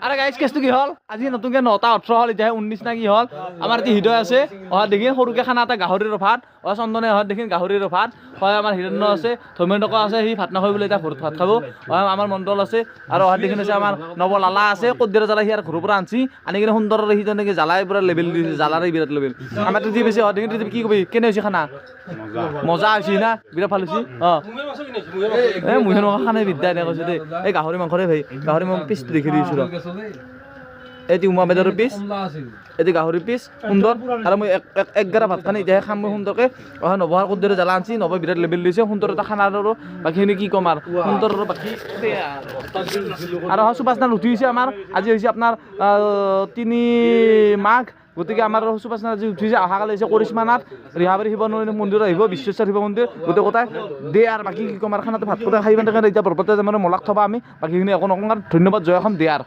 আরে গাইজ কেছটো কি হ'ল আজি নতুনকৈ 9টা 18 হ'ল এতিয়াহে 19 না কি হ'ল আমাৰ এতিয়া হৃদয় আছে অহা দেখি সৰুকৈ খানা এটা গাহৰিৰ ভাত চন্দনে অহা দেখি গাহৰিৰ ভাত হয় আমাৰ হিৰণ্য আছে ধৰ্মেন্দ্ৰক আছে সি ভাত নাখায় বোলে এতিয়া ঘৰত ভাত খাব আমাৰ মণ্ডল আছে আৰু অহা দেখি আছে আমাৰ নৱলালা আছে কদ্দিৰে জ্বালা সি আৰু ঘৰৰ পৰা আনছি আনি কিনে সুন্দৰৰে সি তেনেকৈ জ্বালাই পুৰা লেভেল দিছে জ্বালাৰে বিৰাট লেভেল আমাৰ ত্ৰিদীপ আছে অহা দেখি ত্ৰিদীপ কি কবি কেনে হৈছে খানা মজা হৈছে না বিৰাট ভাল হৈছে এই মুহে নকা খানে বিদ্যা এনে কৈছে দেই এই গাহৰি মাংসৰে ভাই গাহৰি মাংস পিচটো দেখি দিছোঁ ৰ এটি উমা বেদৰৰ পিচ এটি গাহৰি পিচ সুন্দৰ আৰু মই এক গৰা ভাত খানি এতিয়াহে খাম মই সুন্দৰকৈ অহা নৱহাৰ কদ্দিৰে জ্বালা আনছি নৱ বিৰাট লেভেল দিছে সুন্দৰ এটা খানা আৰু বাকীখিনি কি ক'ম আৰু সুন্দৰ আৰু বাকী আৰু অহা সুবাসনাৰ উঠি হৈছে আমাৰ আজি হৈছে আপোনাৰ 3 মাঘ গতিকে আমাৰ সুবাসনা আজি উঠিছে অহাকালি হৈছে কৰিশ্মা নাথ ৰিহাবাৰী শিৱ মন্দিৰত আহিব বিশ্বেশ্বৰ শিৱ মন্দিৰ গোটেই কথাই দে আৰু বাকী কি ক'ম আৰু খানাটো ভাত খাই এতিয়া বৰপেটা যাম মলাক থবা আমি বাকীখিনি একো নকওঁ আৰু ধন্যবাদ জয় অসম দে আৰু